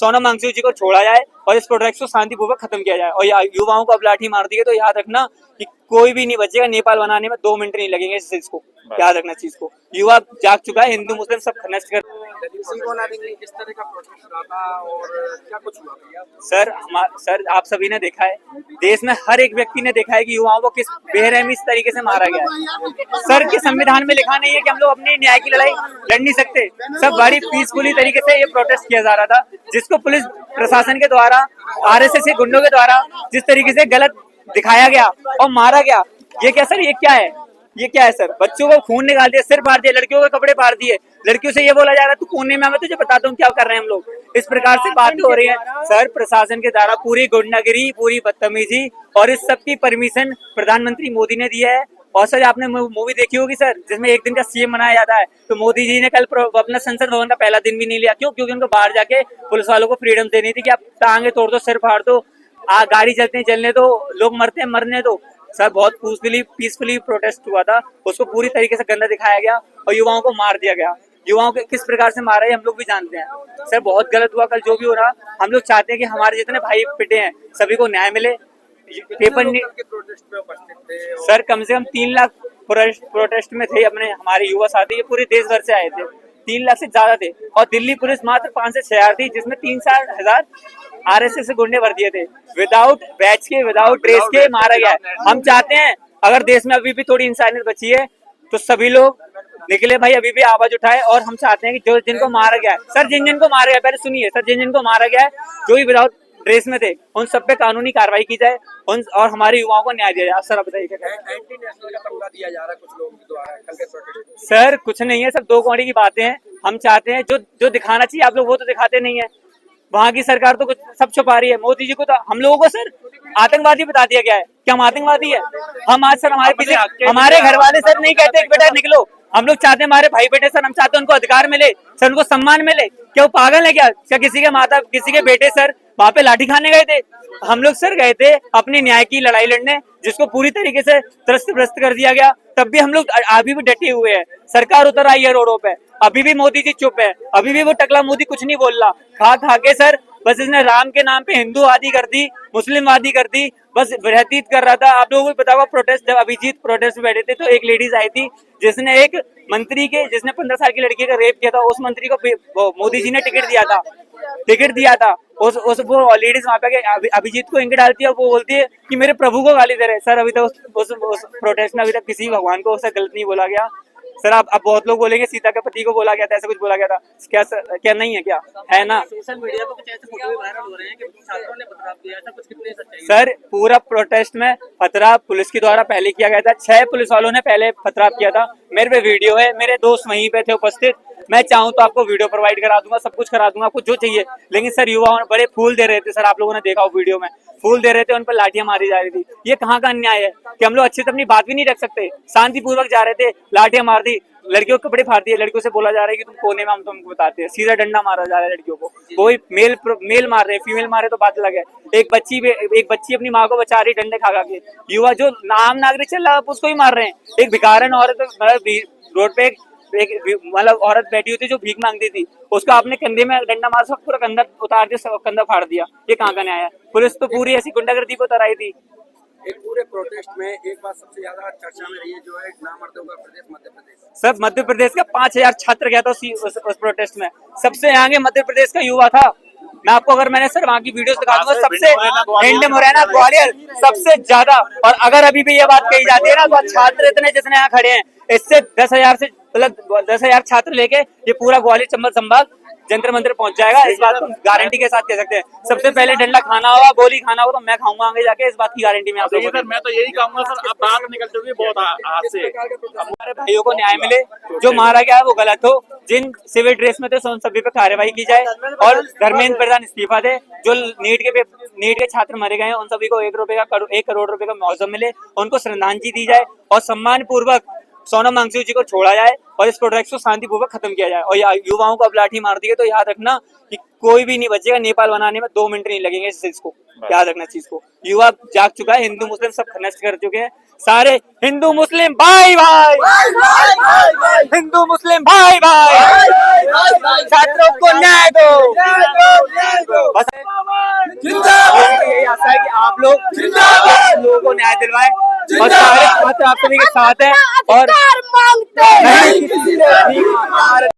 सोनम वांगचुक जी को छोड़ा जाए और इस प्रोटेस्ट को शांतिपूर्वक खत्म किया जाए। और युवाओं को अब लाठी मार दी है तो याद रखना कि कोई भी नहीं बचेगा। नेपाल बनाने में 2 मिनट नहीं लगेंगे इस चीज को, याद रखना चीज को। युवा जाग चुका है, हिंदू मुस्लिम सब नष्ट कर। किस तरह का प्रोटेस्ट रहा था और क्या कुछ हुआ? सर आप सभी ने देखा है, देश में हर एक व्यक्ति ने देखा है कि युवाओं को किस बेरहमी इस तरीके से मारा गया है। सर के संविधान में लिखा नहीं है कि हम लोग अपनी न्याय की लड़ाई लड़ नहीं सकते। सब बड़ी पीसफुली तरीके से ये प्रोटेस्ट किया जा रहा था, जिसको पुलिस प्रशासन के द्वारा, आरएसएस के गुंडों के द्वारा जिस तरीके से गलत दिखाया गया और मारा गया। ये क्या सर, ये क्या है, ये क्या है सर? बच्चों को खून निकाल दिया, सिर फाड़ दिया, लड़कियों के कपड़े फाड़ दिए, लड़कियों से ये बोला जा रहा है तू कोने में, मैं तुझे बताता हूँ क्या कर रहे हैं हम लोग। इस प्रकार से बातें हो रही है सर। प्रशासन के द्वारा पूरी गुंडागिरी, पूरी बदतमीजी, और इस सब की परमिशन प्रधानमंत्री मोदी ने दिया है। और सर आपने मूवी देखी होगी सर, जिसमें एक दिन का सीएम बनाया जाता है, तो मोदी जी ने कल अपना संसद भवन का पहला दिन भी नहीं लिया। क्यों? क्योंकि उनको बाहर जाके पुलिस वालों को फ्रीडम देनी थी कि आप टांगे तोड़ दो, सिर फाड़ दो, गाड़ी चलते चलने दो, लोग मरते हैं मरने दो। सर बहुत पीसफुली प्रोटेस्ट हुआ था, उसको पूरी तरीके से गंदा दिखाया गया और युवाओं को मार दिया गया। युवाओं को किस प्रकार से मारा है हम लोग भी जानते हैं। सर बहुत गलत हुआ कल जो भी हो रहा। हम लोग चाहते हैं कि हमारे जितने भाई पिटे हैं सभी को न्याय मिले। पेपर सर कम से कम 3 लाख प्रोटेस्ट में थे अपने हमारे युवा साथी, ये पूरे देश भर से आए थे। 3 लाख से ज्यादा थे और दिल्ली पुलिस मात्र 5 से 6 हजार थी, जिसमें 3-4 हजार आरएसएस से गुंडे भर दिए थे। विदाउट बैच के, विदाउट ड्रेस के मारा गया है। हम चाहते हैं अगर देश में अभी भी थोड़ी इंसानियत बची है तो सभी लोग निकले भाई, अभी भी आवाज उठाए। और हम चाहते हैं कि जो जिनको मारा गया है सर, जिनको मारा गया, पहले सुनिए सर, जिनको मारा गया है, जो भी विदाउट ड्रेस में थे, उन सब पे कानूनी कार्रवाई की जाए और हमारे युवाओं को न्याय दिया जाए। सर आप बताइए क्या एंटी नेशनल का पंगा दिया जा रहा है कुछ लोगों के द्वारा कल के प्रोटेस्ट? सर कुछ नहीं है, सब दो कौड़ी की बातें हैं। हम चाहते हैं जो दिखाना चाहिए आप लोग वो तो दिखाते नहीं है। वहाँ की सरकार तो कुछ सब छुपा रही है। मोदी जी को तो हम लोगों को सर आतंकवादी बता दिया गया है। क्या हम आतंकवादी है? हम आज सर हमारे पीछे हमारे घर वाले सर नहीं कहते कि बेटा निकलो। हम लोग चाहते हैं हमारे भाई बेटे सर, हम चाहते हैं उनको अधिकार मिले सर, उनको सम्मान मिले। क्या वो पागल है क्या? क्या किसी के माता, किसी के बेटे सर वहाँ पे लाठी खाने गए थे? हम लोग सर गए थे अपनी न्याय की लड़ाई लड़ने, जिसको पूरी तरीके से त्रस्त भ्रस्त कर दिया गया। तब भी हम लोग अभी भी डटे हुए हैं। सरकार उतर आई है रोडों पे, अभी भी मोदी जी चुप है, अभी भी वो टकला मोदी कुछ नहीं बोल रहा। खा के सर बस इसने राम के नाम पे हिंदूवादी कर दी, मुस्लिमवादी कर दी, बस व्यतीत कर रहा था। आप लोगों को पता होगा प्रोटेस्ट, जब अभिजीत प्रोटेस्ट में बैठे थे तो एक लेडीज आई थी जिसने एक मंत्री के, जिसने 15 साल की लड़की का रेप किया था, उस मंत्री को मोदी जी ने टिकट दिया था। उस वो लेडीज वहाँ पे अभिजीत को इंक डालती है, वो बोलती है कि मेरे प्रभु को गाली दे रहे। सर अभी तक उस प्रोटेस्ट में अभी तक किसी भगवान को उससे गलत नहीं बोला गया। सर अब बहुत लोग बोलेंगे सीता के पति को बोला गया था, ऐसा कुछ बोला गया था। क्या नहीं है? क्या है ना? सोशल मीडिया पर कुछ ऐसे फोटो भी वायरल हो रहे हैं कि छात्रों ने पथराव दिया, ऐसा कुछ कितने सच्चाई? सर पूरा प्रोटेस्ट में पथराव पुलिस के द्वारा पहले किया गया था। 6 पुलिस वालों ने पहले पथराव किया था। मेरे पे वीडियो है, मेरे दोस्त वहीं पे थे उपस्थित। मैं चाहूँ तो आपको वीडियो प्रोवाइड करा दूंगा, सब कुछ करा दूंगा आपको जो चाहिए। लेकिन सर युवाओं बड़े फूल दे रहे थे सर, आप लोगों ने देखा हो वीडियो में, फूल दे रहे थे, उन पर लाठियां मारी जा रही थी। ये कहाँ का अन्याय है कि हम लोग अच्छे से अपनी बात भी नहीं रख सकते? शांतिपूर्वक जा रहे थे, लाठियां मार दी, लड़कियों के कपड़े फाड़ दिए, लड़कियों से बोला जा रहा है कि तुम कोने में, हम तुमको बताते हैं। सीधा डंडा मारा जा रहा है लड़कियों को, कोई मेल मार रहे, फीमेल मारे तो बात अलग है। एक बच्ची अपनी माँ को बचा रही डंडे खा के। युवा जो नाम नागरिक चल रहा है उसको ही मार रहे हैं। एक भिखारन औरत रोड पे मतलब औरत बैठी हुई थी जो भीख मांगती थी, उसको आपने कंधे में डंडा मार सब पूरा कंधा उतार दिया, कंधा फाड़ दिया। ये कहाँ का न्याय है? पुलिस तो पूरी ऐसी गुंडागर्दी को तराई थी। एक पूरे प्रोटेस्ट में एक बात सबसे ज्यादा चर्चा में रही है, जो है नामर्दों का प्रदेश मध्य प्रदेश। सब मध्य प्रदेश का 5000 छात्र गया था उस प्रोटेस्ट में। सबसे आगे मध्य प्रदेश का युवा था। मैं आपको अगर मैंने सर वहाँ की वीडियोस दिखा दूंगा, सबसे मुरैना ग्वालियर सबसे ज्यादा। और अगर अभी भी ये बात कही जाती है ना तो छात्र इतने जितने यहाँ खड़े हैं, इससे 10,000 से मतलब 10,000 छात्र लेके ये पूरा ग्वालियर चंबल संभाग जंतर मंदिर पहुंच जाएगा। इस बात को गारंटी के साथ कह सकते हैं। सबसे पहले डंडा खाना होगा, गोली खाना होगा तो मैं खाऊंगा आगे जाके, इस बात की गारंटी में आप लोगों को। मैं तो यही कहूंगा सर, अब बात निकल चुकी है बहुत हाथ से। हमारे भाइयों को न्याय मिले, जो मारा गया है वो गलत हो। जिन सिविल ड्रेस में थे उन सभी पे कार्रवाई की जाए और धर्मेंद्र प्रधान इस्तीफा दे। जो नीट के छात्र मरे गए हैं उन सभी को 1 करोड़ रुपए का मुआवजा मिले, उनको श्रद्धांजलि दी जाए और सम्मान पूर्वक सोनम वांगचुक जी को छोड़ा जाए और इस प्रोटेस्ट को शांतिपूर्वक खत्म किया जाए। और युवाओं को अब लाठी मार दी है तो याद रखना कि कोई भी नहीं बचेगा। नेपाल बनाने में 2 मिनट नहीं लगेंगे इस चीज को, याद रखना चीज को। युवा जाग चुका है, हिंदू मुस्लिम सब नष्ट कर चुके हैं। सारे हिंदू मुस्लिम भाई भाई, हिंदू मुस्लिम भाई भाई, छात्रों को न्याय दो। बस यही आशा है कि आप लोग लोगों को न्याय दिलवाएं और सारे छात्र आप सभी के साथ हैं और मांगते हैं। नहीं किसी से